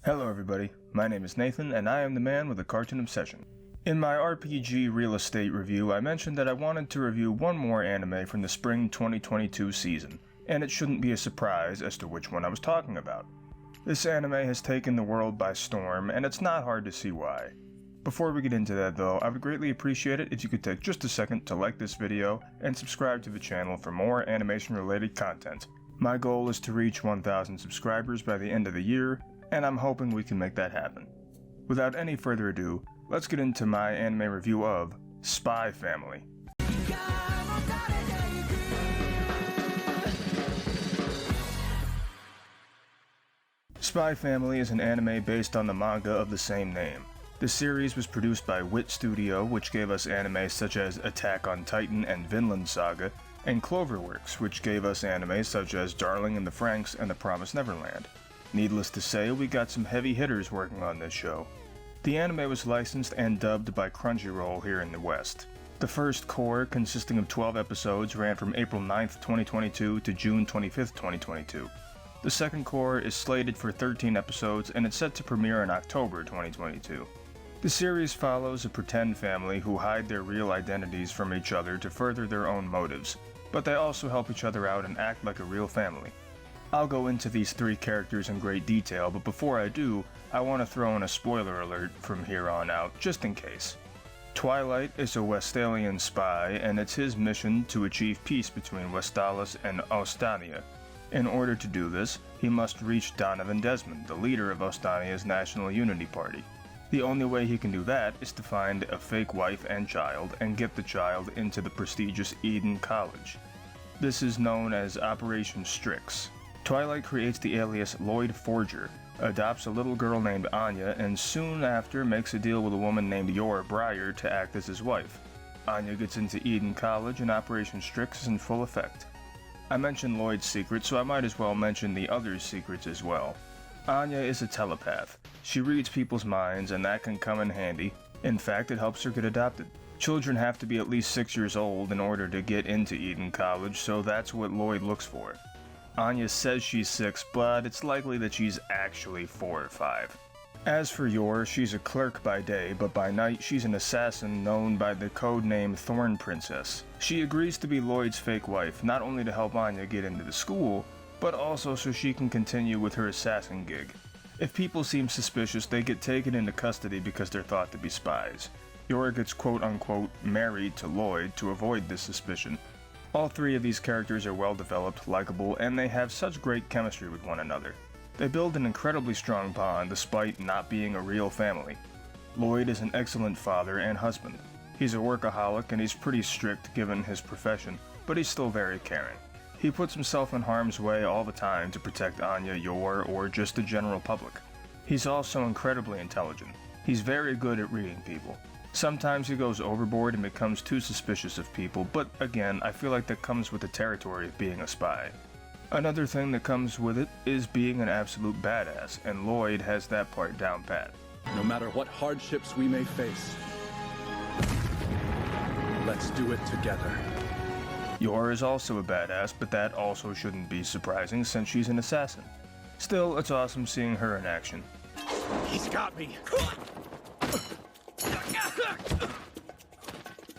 Hello everybody, my name is Nathan and I am the man with a cartoon obsession. In my RPG real estate review, I mentioned that I wanted to review one more anime from the spring 2022 season, and it shouldn't be a surprise as to which one I was talking about. This anime has taken the world by storm, and it's not hard to see why. Before we get into that though, I would greatly appreciate it if you could take just a second to like this video and subscribe to the channel for more animation related content. My goal is to reach 1,000 subscribers by the end of the year, and I'm hoping we can make that happen. Without any further ado, let's get into my anime review of Spy Family. Spy Family is an anime based on the manga of the same name. The series was produced by Wit Studio, which gave us anime such as Attack on Titan and Vinland Saga, and Cloverworks, which gave us anime such as Darling in the Franxx and The Promised Neverland. Needless to say, we got some heavy hitters working on this show. The anime was licensed and dubbed by Crunchyroll here in the West. The first core, consisting of 12 episodes, ran from April 9th, 2022 to June 25th, 2022. The second core is slated for 13 episodes and it's set to premiere in October 2022. The series follows a pretend family who hide their real identities from each other to further their own motives, but they also help each other out and act like a real family. I'll go into these three characters in great detail, but before I do, I want to throw in a spoiler alert from here on out, just in case. Twilight is a Westalian spy, and it's his mission to achieve peace between Westalis and Ostania. In order to do this, he must reach Donovan Desmond, the leader of Ostania's National Unity Party. The only way he can do that is to find a fake wife and child, and get the child into the prestigious Eden College. This is known as Operation Strix. Twilight creates the alias Lloyd Forger, adopts a little girl named Anya, and soon after makes a deal with a woman named Yor Breyer to act as his wife. Anya gets into Eden College and Operation Strix is in full effect. I mentioned Lloyd's secret, so I might as well mention the other's secrets as well. Anya is a telepath. She reads people's minds and that can come in handy. In fact, it helps her get adopted. Children have to be at least 6 years old in order to get into Eden College, so that's what Lloyd looks for. Anya says she's 6, but it's likely that she's actually 4 or 5. As for Yor, she's a clerk by day, but by night she's an assassin known by the codename Thorn Princess. She agrees to be Lloyd's fake wife, not only to help Anya get into the school, but also so she can continue with her assassin gig. If people seem suspicious, they get taken into custody because they're thought to be spies. Yor gets quote-unquote married to Lloyd to avoid this suspicion. All three of these characters are well-developed, likable, and they have such great chemistry with one another. They build an incredibly strong bond despite not being a real family. Lloyd is an excellent father and husband. He's a workaholic and he's pretty strict given his profession, but he's still very caring. He puts himself in harm's way all the time to protect Anya, Yor, or just the general public. He's also incredibly intelligent. He's very good at reading people. Sometimes he goes overboard and becomes too suspicious of people, but again, I feel like that comes with the territory of being a spy. Another thing that comes with it is being an absolute badass, and Lloyd has that part down pat. No matter what hardships we may face, let's do it together. Yor is also a badass, but that also shouldn't be surprising since she's an assassin. Still, it's awesome seeing her in action. He's got me!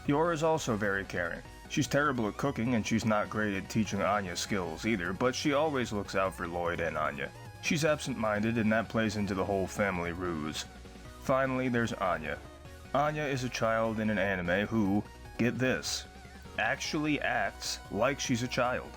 Yor is also very caring. She's terrible at cooking and she's not great at teaching Anya skills either, but she always looks out for Lloyd and Anya. She's absent-minded and that plays into the whole family ruse. Finally, there's Anya. Anya is a child in an anime who, get this, actually acts like she's a child.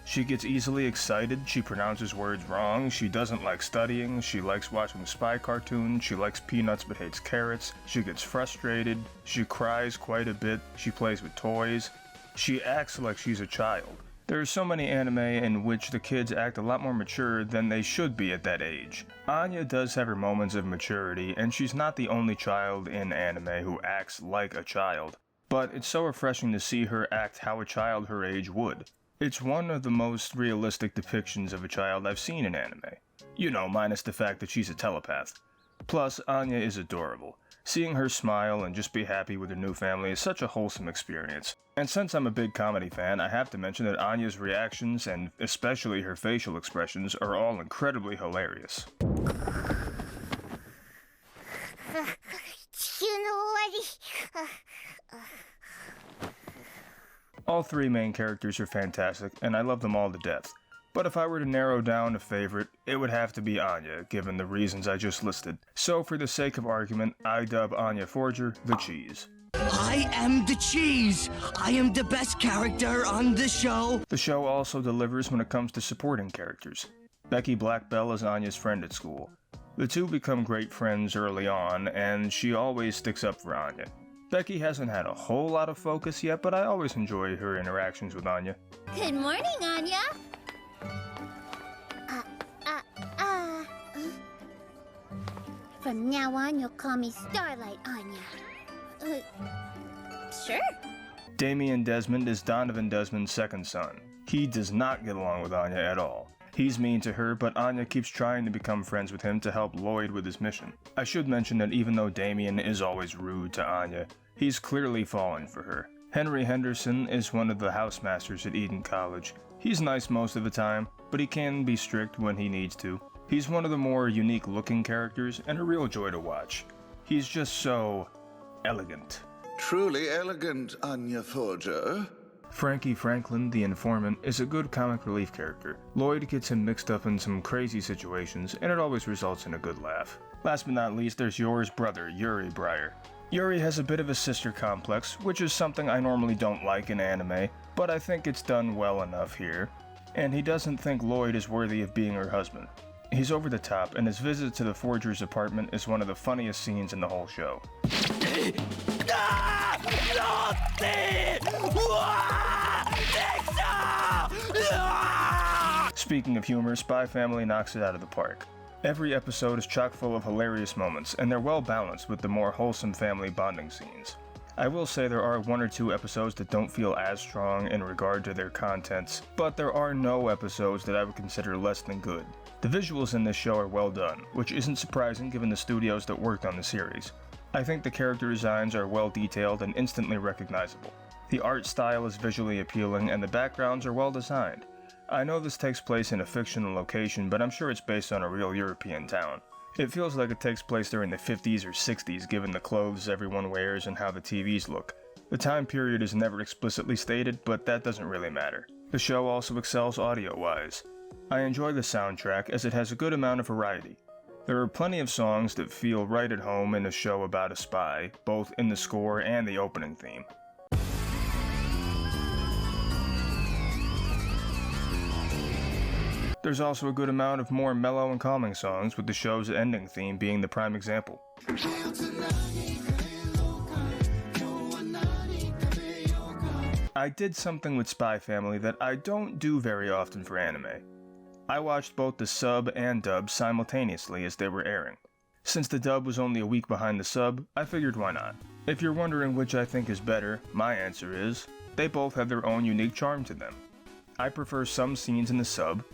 She gets easily excited, she pronounces words wrong, she doesn't like studying, she likes watching spy cartoons, she likes peanuts but hates carrots, she gets frustrated, she cries quite a bit, she plays with toys. She acts like she's a child. There are so many anime in which the kids act a lot more mature than they should be at that age. Anya does have her moments of maturity, and she's not the only child in anime who acts like a child. But it's so refreshing to see her act how a child her age would. It's one of the most realistic depictions of a child I've seen in anime. You know, minus the fact that she's a telepath. Plus, Anya is adorable. Seeing her smile and just be happy with her new family is such a wholesome experience. And since I'm a big comedy fan, I have to mention that Anya's reactions, and especially her facial expressions, are all incredibly hilarious. All three main characters are fantastic, and I love them all to death. But if I were to narrow down a favorite, it would have to be Anya, given the reasons I just listed. So for the sake of argument, I dub Anya Forger the Cheese. I am the cheese! I am the best character on the show! The show also delivers when it comes to supporting characters. Becky Blackbell is Anya's friend at school. The two become great friends early on, and she always sticks up for Anya. Becky hasn't had a whole lot of focus yet, but I always enjoy her interactions with Anya. Good morning, Anya. From now on, you'll call me Starlight Anya. Sure. Damien Desmond is Donovan Desmond's second son. He does not get along with Anya at all. He's mean to her, but Anya keeps trying to become friends with him to help Lloyd with his mission. I should mention that even though Damien is always rude to Anya, he's clearly fallen for her. Henry Henderson is one of the housemasters at Eden College. He's nice most of the time, but he can be strict when he needs to. He's one of the more unique looking characters and a real joy to watch. He's just so elegant. Truly elegant, Anya Forger. Frankie Franklin, the informant, is a good comic relief character. Lloyd gets him mixed up in some crazy situations, and it always results in a good laugh. Last but not least, there's Yor's brother, Yuri Breyer. Yuri has a bit of a sister complex, which is something I normally don't like in anime, but I think it's done well enough here. And he doesn't think Lloyd is worthy of being her husband. He's over the top, and his visit to the Forger's apartment is one of the funniest scenes in the whole show. Speaking of humor, Spy Family knocks it out of the park. Every episode is chock full of hilarious moments, and they're well balanced with the more wholesome family bonding scenes. I will say there are one or two episodes that don't feel as strong in regard to their contents, but there are no episodes that I would consider less than good. The visuals in this show are well done, which isn't surprising given the studios that worked on the series. I think the character designs are well detailed and instantly recognizable. The art style is visually appealing and the backgrounds are well designed. I know this takes place in a fictional location, but I'm sure it's based on a real European town. It feels like it takes place during the 50s or 60s given the clothes everyone wears and how the TVs look. The time period is never explicitly stated, but that doesn't really matter. The show also excels audio-wise. I enjoy the soundtrack as it has a good amount of variety. There are plenty of songs that feel right at home in a show about a spy, both in the score and the opening theme. There's also a good amount of more mellow and calming songs, with the show's ending theme being the prime example. I did something with Spy Family that I don't do very often for anime. I watched both the sub and dub simultaneously as they were airing. Since the dub was only a week behind the sub, I figured why not. If you're wondering which I think is better, my answer is, they both have their own unique charm to them. I prefer some scenes in the sub,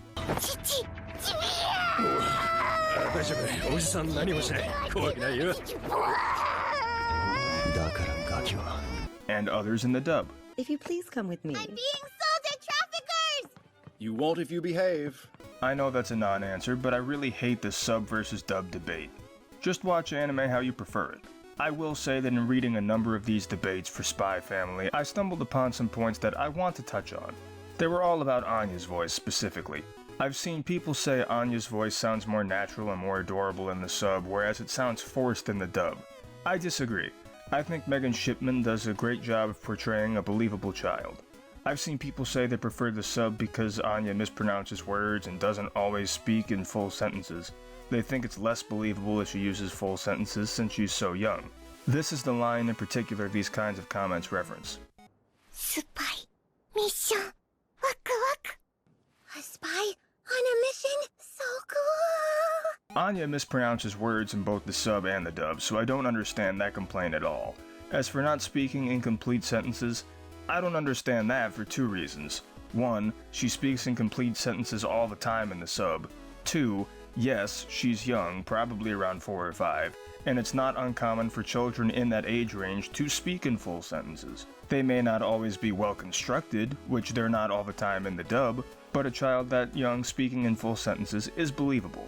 and others in the dub. If you please come with me. I'm being sold at traffickers! You won't if you behave. I know that's a non-answer, but I really hate the sub versus dub debate. Just watch anime how you prefer it. I will say that in reading a number of these debates for Spy Family, I stumbled upon some points that I want to touch on. They were all about Anya's voice specifically. I've seen people say Anya's voice sounds more natural and more adorable in the sub, whereas it sounds forced in the dub. I disagree. I think Megan Shipman does a great job of portraying a believable child. I've seen people say they prefer the sub because Anya mispronounces words and doesn't always speak in full sentences. They think it's less believable if she uses full sentences since she's so young. This is the line in particular these kinds of comments reference. Spy mission. Waku waku. A spy on a mission? So cool! Anya mispronounces words in both the sub and the dub, so I don't understand that complaint at all. As for not speaking in complete sentences, I don't understand that for two reasons. 1, she speaks in complete sentences all the time in the sub. 2, yes, she's young, probably around 4 or 5, and it's not uncommon for children in that age range to speak in full sentences. They may not always be well constructed, which they're not all the time in the dub, but a child that young speaking in full sentences is believable.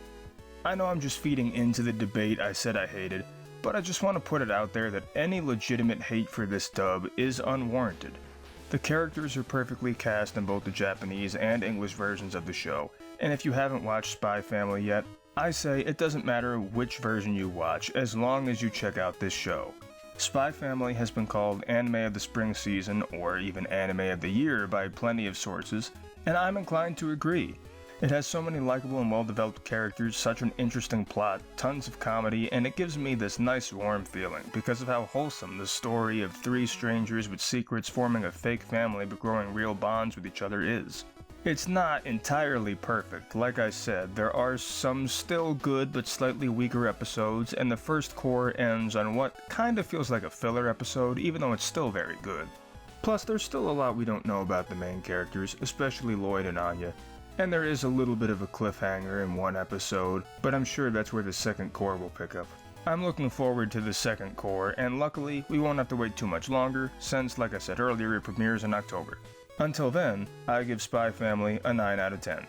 I know I'm just feeding into the debate I said I hated, but I just want to put it out there that any legitimate hate for this dub is unwarranted. The characters are perfectly cast in both the Japanese and English versions of the show, and if you haven't watched Spy Family yet, I say it doesn't matter which version you watch as long as you check out this show. Spy Family has been called Anime of the Spring Season or even Anime of the Year by plenty of sources, and I'm inclined to agree. It has so many likable and well-developed characters, such an interesting plot, tons of comedy, and it gives me this nice warm feeling because of how wholesome the story of three strangers with secrets forming a fake family but growing real bonds with each other is. It's not entirely perfect, like I said, there are some still good but slightly weaker episodes, and the first core ends on what kind of feels like a filler episode, even though it's still very good. Plus, there's still a lot we don't know about the main characters, especially Lloyd and Anya. And there is a little bit of a cliffhanger in one episode, but I'm sure that's where the second core will pick up. I'm looking forward to the second core, and luckily, we won't have to wait too much longer, since, like I said earlier, it premieres in October. Until then, I give Spy Family a 9 out of 10.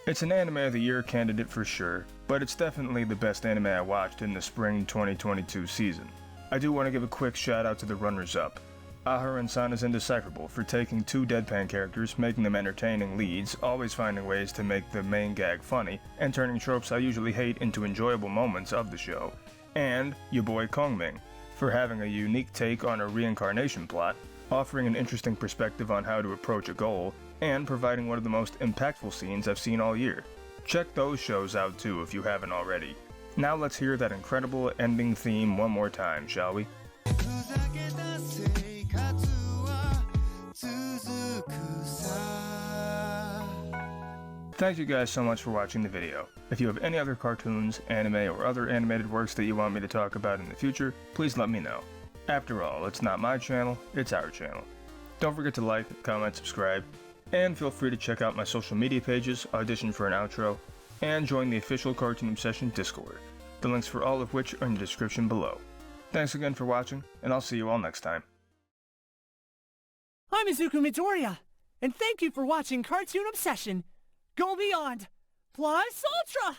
It's an Anime of the Year candidate for sure, but it's definitely the best anime I watched in the spring 2022 season. I do want to give a quick shout out to the runners-up. Ahara-san is indecipherable for taking two deadpan characters, making them entertaining leads, always finding ways to make the main gag funny, and turning tropes I usually hate into enjoyable moments of the show. And your boy Kongming, for having a unique take on a reincarnation plot, offering an interesting perspective on how to approach a goal, and providing one of the most impactful scenes I've seen all year. Check those shows out too if you haven't already. Now let's hear that incredible ending theme one more time, shall we? Thank you guys so much for watching the video. If you have any other cartoons, anime, or other animated works that you want me to talk about in the future, please let me know. After all, it's not my channel, it's our channel. Don't forget to like, comment, subscribe, and feel free to check out my social media pages, audition for an outro, and join the official Cartoon Obsession Discord, the links for all of which are in the description below. Thanks again for watching, and I'll see you all next time. I'm Izuku Midoriya, and thank you for watching Cartoon Obsession. Go beyond! Plus Ultra!